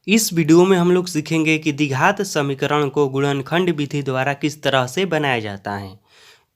इस वीडियो में हम लोग सीखेंगे कि द्विघात समीकरण को गुणनखंड विधि द्वारा किस तरह से बनाया जाता है।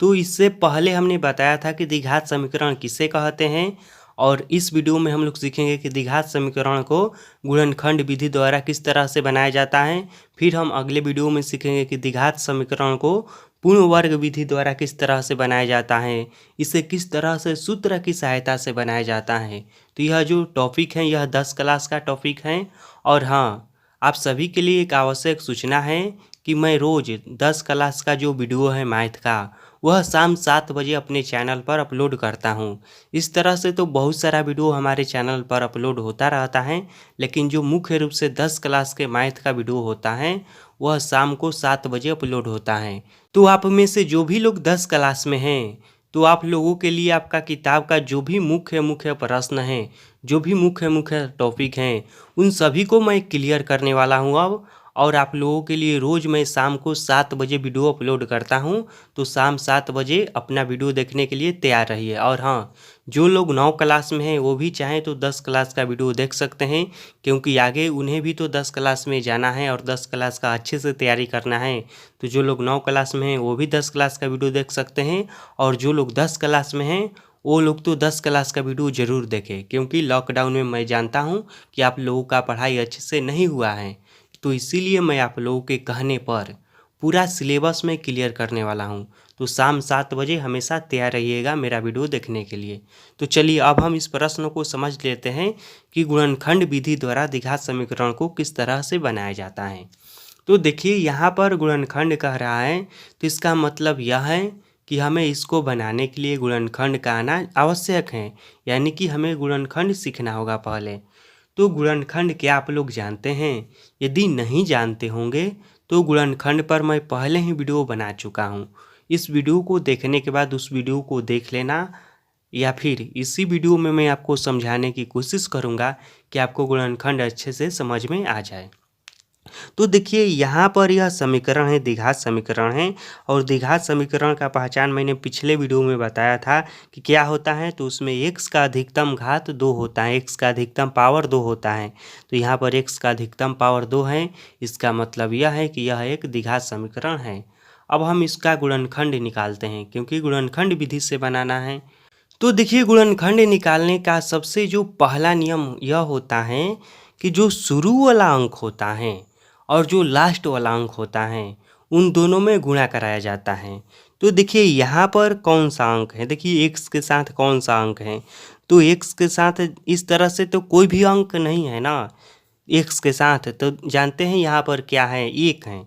तो इससे पहले हमने बताया था कि द्विघात समीकरण किसे कहते हैं, और इस वीडियो में हम लोग सीखेंगे कि द्विघात समीकरण को गुणनखंड विधि द्वारा किस तरह से बनाया जाता है। फिर हम अगले वीडियो में सीखेंगे कि द्विघात समीकरण को पूर्ण वर्ग विधि द्वारा किस तरह से बनाया जाता है, इसे किस तरह से सूत्र की सहायता से बनाया जाता है। तो यह जो टॉपिक है यह 10 क्लास का टॉपिक है। और हाँ, आप सभी के लिए एक आवश्यक सूचना है कि मैं रोज़ 10 क्लास का जो वीडियो है मैथ का, वह शाम 7 बजे अपने चैनल पर अपलोड करता हूँ। इस तरह से तो बहुत सारा वीडियो हमारे चैनल पर अपलोड होता रहता है, लेकिन जो मुख्य रूप से 10 क्लास के मैथ का वीडियो होता है वह शाम को 7 बजे अपलोड होता है। तो आप में से जो भी लोग 10 क्लास में हैं, तो आप लोगों के लिए आपका किताब का जो भी मुख्य मुख्य प्रश्न हैं, जो भी मुख्य मुख्य टॉपिक हैं, उन सभी को मैं क्लियर करने वाला हूँ अब। और आप लोगों के लिए रोज़ मैं शाम को 7 बजे वीडियो अपलोड करता हूँ। तो शाम 7 बजे अपना वीडियो देखने के लिए तैयार रहिए। और हाँ, जो लोग 9 क्लास में हैं वो भी चाहें तो 10 क्लास का वीडियो देख सकते हैं, क्योंकि आगे उन्हें भी तो 10 क्लास में जाना है और 10 क्लास का अच्छे से तैयारी करना है। तो जो लोग 9 क्लास में हैं वो भी 10 क्लास का वीडियो देख सकते हैं, और जो लोग 10 क्लास में हैं वो लोग तो 10 क्लास का वीडियो ज़रूर देखें, क्योंकि लॉकडाउन में मैं जानता हूँ कि आप लोगों का पढ़ाई अच्छे से नहीं हुआ है। तो इसीलिए मैं आप लोगों के कहने पर पूरा सिलेबस में क्लियर करने वाला हूँ। तो शाम 7 बजे हमेशा तैयार रहिएगा मेरा वीडियो देखने के लिए। तो चलिए अब हम इस प्रश्न को समझ लेते हैं कि गुणनखंड विधि द्वारा द्विघात समीकरण को किस तरह से बनाया जाता है। तो देखिए यहाँ पर गुणनखंड कह रहा है, तो इसका मतलब यह है कि हमें इसको बनाने के लिए गुणनखंड का आना आवश्यक है, यानी कि हमें गुणनखंड सीखना होगा पहले। तो गुणनखंड क्या आप लोग जानते हैं? यदि नहीं जानते होंगे तो गुणनखंड पर मैं पहले ही वीडियो बना चुका हूँ। इस वीडियो को देखने के बाद उस वीडियो को देख लेना, या फिर इसी वीडियो में मैं आपको समझाने की कोशिश करूँगा कि आपको गुणनखंड अच्छे से समझ में आ जाए। तो देखिए यहाँ पर यह समीकरण है, द्विघात समीकरण है। और द्विघात समीकरण का पहचान मैंने पिछले वीडियो में बताया था कि क्या होता है। तो उसमें x का अधिकतम घात 2 होता है, x का अधिकतम पावर 2 होता है। तो यहाँ पर x का अधिकतम पावर 2 है, इसका मतलब यह है कि यह एक द्विघात समीकरण है। अब हम इसका गुणनखंड निकालते हैं, क्योंकि गुणनखंड विधि से बनाना है। तो देखिए गुणनखंड निकालने का सबसे जो पहला नियम यह होता है कि जो शुरू वाला अंक होता है और जो लास्ट वाला अंक होता है उन दोनों में गुणा कराया जाता है। तो देखिए यहाँ पर कौन सा अंक है, देखिए x के साथ कौन सा अंक है। तो x के साथ इस तरह से तो कोई भी अंक नहीं है ना। x के साथ तो जानते हैं यहाँ पर क्या है, 1 है।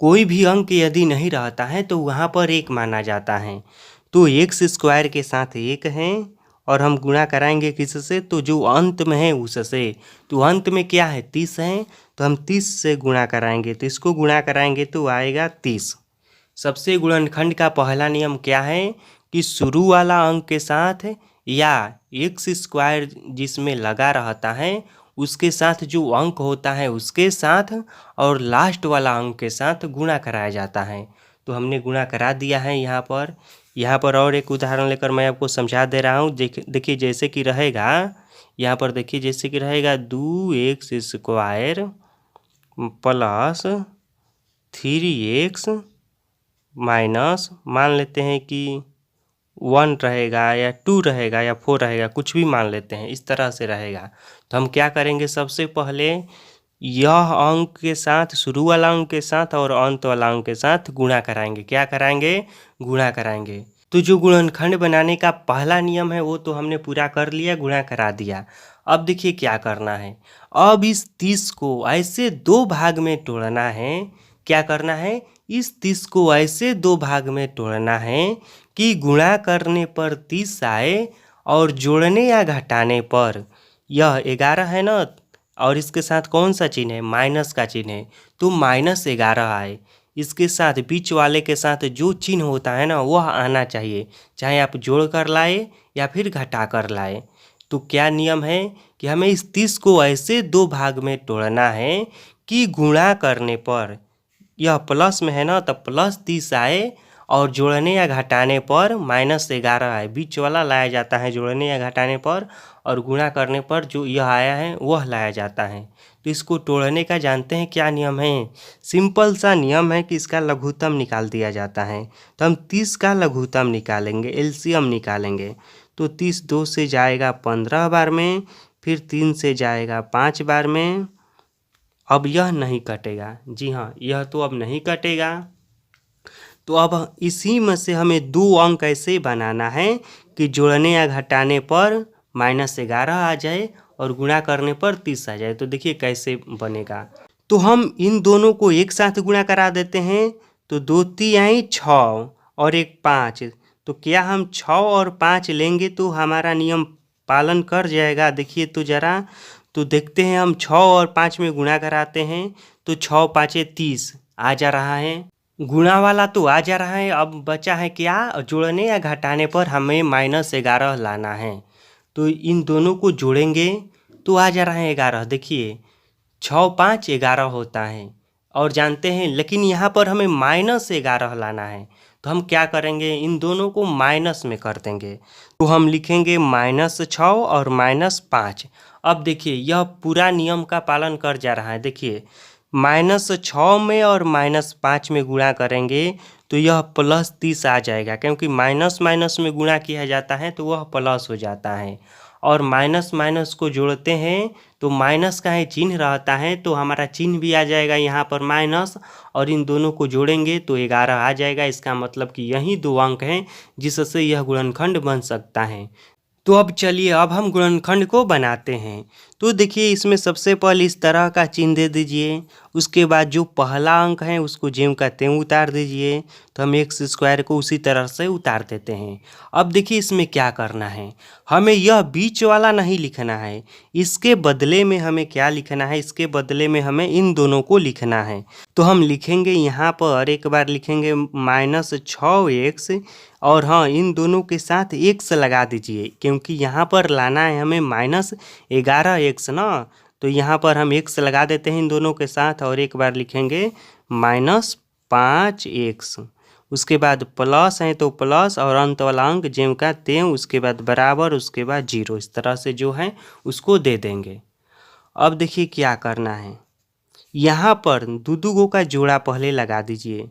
कोई भी अंक यदि नहीं रहता है तो वहाँ पर 1 माना जाता है। तो एक्स स्क्वायर के साथ 1 है, और हम गुणा कराएंगे किससे, तो जो अंत में है उससे। तो अंत में क्या है, 30 है, तो हम 30 से गुणा कराएंगे, तो इसको गुणा कराएंगे तो आएगा 30। सबसे गुणनखंड का पहला नियम क्या है कि शुरू वाला अंक के साथ या एक्स स्क्वायर जिसमें लगा रहता है उसके साथ जो अंक होता है उसके साथ और लास्ट वाला अंक के साथ गुणा कराया जाता है। तो हमने गुणा करा दिया है यहाँ पर और एक उदाहरण लेकर मैं आपको समझा दे रहा हूँ। देखिए जैसे कि रहेगा, यहाँ पर देखिए जैसे कि रहेगा 2x square plus 3x minus, मान लेते हैं कि 1 रहेगा या 2 रहेगा या 4 रहेगा, कुछ भी मान लेते हैं, इस तरह से रहेगा। तो हम क्या करेंगे, सबसे पहले यह अंक के साथ, शुरू वाला अंक के साथ और अंत वाला अंक के साथ गुणा कराएंगे। क्या कराएंगे, गुणा कराएंगे। तो जो गुणनखंड बनाने का पहला नियम है वो तो हमने पूरा कर लिया, गुणा करा दिया। अब देखिए क्या करना है, अब इस 30 को ऐसे 2 भाग में तोड़ना है। क्या करना है, इस 30 को ऐसे 2 भाग में तोड़ना है कि गुणा करने पर 30 आए और जोड़ने या घटाने पर यह 11 है ना, और इसके साथ कौन सा चिन्ह है, माइनस का चिन्ह है, तो -11 आए। इसके साथ बीच वाले के साथ जो चिन्ह होता है ना वह आना चाहिए, चाहे आप जोड़ कर लाए या फिर घटा कर लाए। तो क्या नियम है कि हमें इस 30 को ऐसे 2 भाग में तोड़ना है कि गुणा करने पर यह प्लस में है ना, तो +30 आए और जोड़ने या घटाने पर -11 आए। बीच वाला लाया जाता है जोड़ने या घटाने पर, और गुणा करने पर जो यह आया है वह लाया जाता है। तो इसको तोड़ने का जानते हैं क्या नियम है? सिंपल सा नियम है कि इसका लघुत्तम निकाल दिया जाता है। तो हम 30 का लघुत्तम निकालेंगे, एलसीएम निकालेंगे। तो 30 2 से जाएगा 15 बार में, फिर 3 से जाएगा 5 बार में। अब यह नहीं कटेगा, जी हाँ, यह तो अब नहीं कटेगा। तो अब इसी में से हमें 2 अंक ऐसे बनाना है कि जोड़ने या घटाने पर -11 आ जाए और गुणा करने पर 30 आ जाए। तो देखिए कैसे बनेगा। तो हम इन दोनों को एक साथ गुणा करा देते हैं। तो 2 तिहाई 6 और 1 5। तो क्या हम 6 और 5 लेंगे तो हमारा नियम पालन कर जाएगा? देखिए तो ज़रा, तो देखते हैं हम 6 और 5 में गुणा कराते हैं। तो 6 5 30 आ जा रहा है, गुणा वाला तो आ जा रहा है। अब बचा है क्या? जोड़ने या घटाने पर हमें -11 लाना है। तो इन दोनों को जोड़ेंगे तो आ जा रहा है 11। देखिए 6 5 11 होता है और जानते हैं, लेकिन यहाँ पर हमें -11 लाना है। तो हम क्या करेंगे? इन दोनों को माइनस में कर देंगे। तो हम लिखेंगे -6 और -5। अब देखिए यह पूरा नियम का पालन कर जा रहा है। देखिए -6 में और -5 में गुणा करेंगे तो यह +30 आ जाएगा, क्योंकि माइनस माइनस में गुणा किया जाता है तो वह प्लस हो जाता है। और माइनस माइनस को जोड़ते हैं तो माइनस का ही चिन्ह रहता है, तो हमारा चिन्ह भी आ जाएगा यहाँ पर माइनस, और इन दोनों को जोड़ेंगे तो 11 आ जाएगा। इसका मतलब कि यही 2 अंक हैं जिससे यह गुणनखंड बन सकता है। तो अब चलिए, अब हम गुणनखंड को बनाते हैं। तो देखिए इसमें सबसे पहले इस तरह का चिन्ह दे दीजिए। उसके बाद जो पहला अंक है उसको ज्यों का त्यों उतार दीजिए। तो हम x² को उसी तरह से उतार देते हैं। अब देखिए इसमें क्या करना है, हमें यह बीच वाला नहीं लिखना है। इसके बदले में हमें क्या लिखना है? इसके बदले में हमें इन दोनों को लिखना है। तो हम लिखेंगे यहाँ पर, एक बार लिखेंगे -6x, और हाँ, इन दोनों के साथ x लगा दीजिए, क्योंकि यहाँ पर लाना है हमें -11x ना। तो यहाँ पर हम x लगा देते हैं इन दोनों के साथ, और एक बार लिखेंगे -5x। उसके बाद प्लस है तो प्लस, और अंत वाला अंक ज्यों का त्यों, उसके बाद बराबर, उसके बाद 0। इस तरह से जो है उसको दे देंगे। अब देखिए क्या करना है, यहाँ पर दो का जोड़ा पहले लगा दीजिए।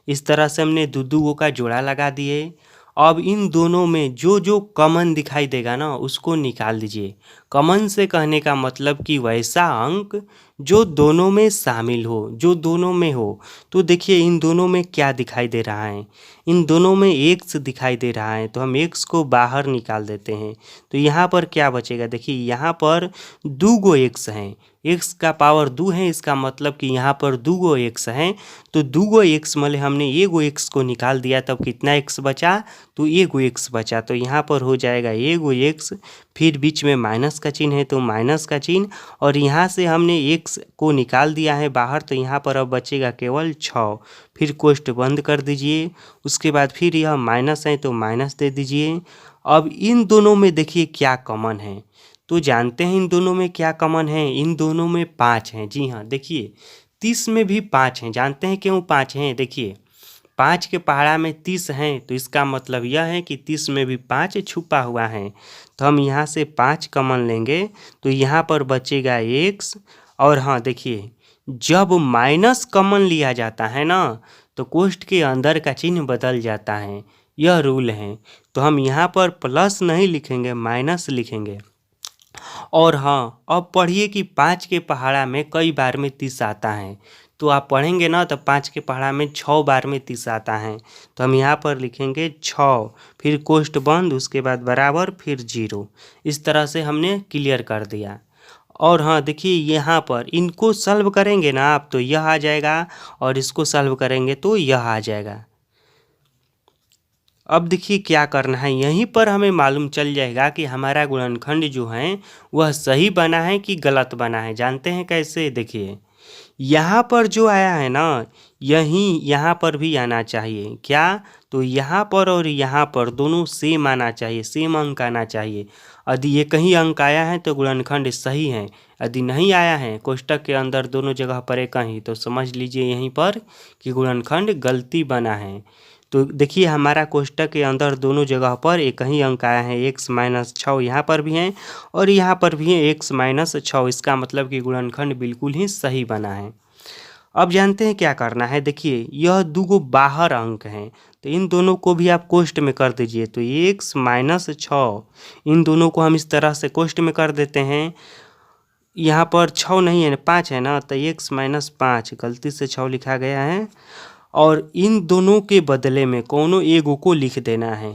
इस तरह से हमने दो का जोड़ा लगा दिए। अब इन दोनों में जो जो कॉमन दिखाई देगा ना उसको निकाल दीजिए। कॉमन से कहने का मतलब कि वैसा अंक जो दोनों में शामिल हो, जो दोनों में हो। तो देखिए इन दोनों में क्या दिखाई दे रहा है? इन दोनों में x दिखाई दे रहा है, तो हम x को बाहर निकाल देते हैं। तो यहाँ पर क्या बचेगा? देखिए यहाँ पर 2 x हैं, x का पावर 2 है, इसका मतलब कि यहाँ पर 2 x हैं। तो 2 x मतलब हमने 1 x को निकाल दिया, तब कितना x बचा? तो 1 x बचा। तो यहाँ पर हो जाएगा 1 x, फिर बीच में माइनस का चिन्ह है तो माइनस का चिन्ह, और यहाँ से हमने x को निकाल दिया है बाहर, तो यहाँ पर अब बचेगा केवल 6। फिर कोष्ठ बंद कर दीजिए। उसके बाद फिर यह माइनस है तो माइनस दे दीजिए। अब इन दोनों में देखिए क्या कॉमन है, तो जानते हैं इन दोनों में क्या कॉमन है? इन दोनों में 5 हैं। जी हाँ, देखिए 30 में भी 5 हैं। जानते हैं क्यों 5 हैं? देखिए 5 के पहाड़ा में 30 हैं, तो इसका मतलब यह है कि 30 में भी 5 छुपा हुआ है। तो हम यहाँ से 5 कॉमन लेंगे तो यहाँ पर बचेगा x। और हाँ देखिए, जब माइनस कॉमन लिया जाता है ना तो कोष्ठ के अंदर का चिन्ह बदल जाता है, यह रूल है। तो हम यहाँ पर प्लस नहीं लिखेंगे, माइनस लिखेंगे। और हाँ, अब पढ़िए कि 5 के पहाड़ा में कई बार में 30 आता है। तो आप पढ़ेंगे ना तो 5 के पहाड़ा में 6 बार में 30 आता है। तो हम यहाँ पर लिखेंगे 6, फिर कोष्ठ बंद, उसके बाद बराबर, फिर 0। इस तरह से हमने क्लियर कर दिया। और हाँ देखिए यहाँ पर इनको सॉल्व करेंगे ना आप तो यह आ जाएगा, और इसको सॉल्व करेंगे तो यह आ जाएगा। अब देखिए क्या करना है, यहीं पर हमें मालूम चल जाएगा कि हमारा गुणनखंड जो है वह सही बना है कि गलत बना है। जानते हैं कैसे? देखिए यहाँ पर जो आया है ना, यहीं यहाँ पर भी आना चाहिए। क्या? तो यहाँ पर और यहाँ पर दोनों सेम आना चाहिए, सेम अंक आना चाहिए। यदि एक ही अंक आया है तो गुणनखंड सही है, यदि नहीं आया है कोष्ठक के अंदर दोनों जगह पर एक ही, तो समझ लीजिए यहीं पर कि गुणनखंड गलती बना है। तो देखिए हमारा कोष्टक के अंदर दोनों जगह पर एक ही अंक आया है, x माइनस 6 यहाँ पर भी है और यहाँ पर भी है x माइनस 6। इसका मतलब कि गुणनखंड बिल्कुल ही सही बना है। अब जानते हैं क्या करना है। देखिए यह दो बाहर अंक हैं, तो इन दोनों को भी आप कोष्ट में कर दीजिए। तो x माइनस 6 इन दोनों को हम इस तरह से कोष्ट में कर देते हैं। यहाँ पर 6 नहीं है, 5 है ना, तो x माइनस 5, गलती से 6 लिखा गया है। और इन दोनों के बदले में कोनो एगो को लिख देना है,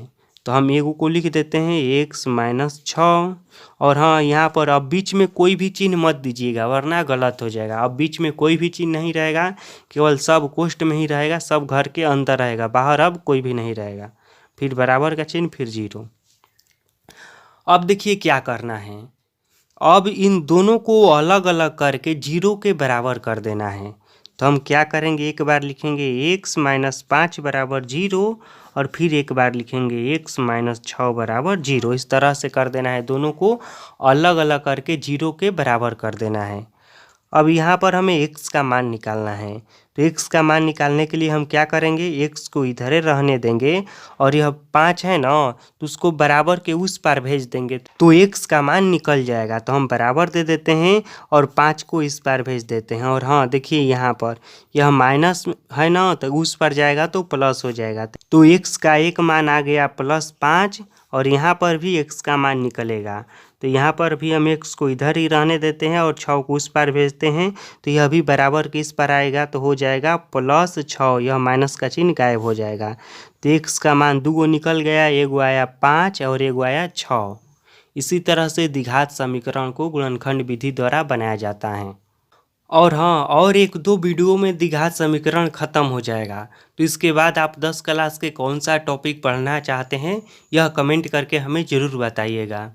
तो हम एगो को लिख देते हैं x माइनस 6। और हाँ, यहाँ पर अब बीच में कोई भी चिन्ह मत दीजिएगा वरना गलत हो जाएगा। अब बीच में कोई भी चिन्ह नहीं रहेगा, केवल सब कोष्ट में ही रहेगा, सब घर के अंदर रहेगा, बाहर अब कोई भी नहीं रहेगा। फिर बराबर का चिन्ह, फिर 0। अब देखिए क्या करना है। अब इन दोनों को अलग अलग करके 0 के बराबर कर देना है। तो हम क्या करेंगे, एक बार लिखेंगे x माइनस 5 बराबर 0 और फिर एक बार लिखेंगे x माइनस 6 बराबर 0। इस तरह से कर देना है, दोनों को अलग अलग करके 0 के बराबर कर देना है। अब यहाँ पर हमें x का मान निकालना है, तो x का मान निकालने के लिए हम क्या करेंगे, x को इधर ही रहने देंगे और यह 5 है ना, तो उसको बराबर के उस पार भेज देंगे तो x का मान निकल जाएगा। तो हम बराबर दे देते हैं और 5 को इस पार भेज देते हैं। और हाँ देखिए यहाँ पर यह माइनस है ना, तो उस पर जाएगा तो प्लस हो जाएगा। तो x का एक मान आ गया +5 और यहाँ पर भी x का मान निकलेगा। तो यहाँ पर भी हम x को इधर ही रहने देते हैं और 6 को उस पार भेजते हैं, तो यह भी बराबर के इस पर आएगा तो हो जाएगा +6। यह माइनस का चिन्ह गायब हो जाएगा। तो x का मान 2 निकल गया, एगो आया 5 और एगो आया 6। इसी तरह से द्विघात समीकरण को गुणनखंड विधि द्वारा बनाया जाता है। और हाँ, और 1-2 वीडियो में द्विघात समीकरण खत्म हो जाएगा। तो इसके बाद आप 10 क्लास के कौन सा टॉपिक पढ़ना चाहते हैं, यह कमेंट करके हमें ज़रूर बताइएगा।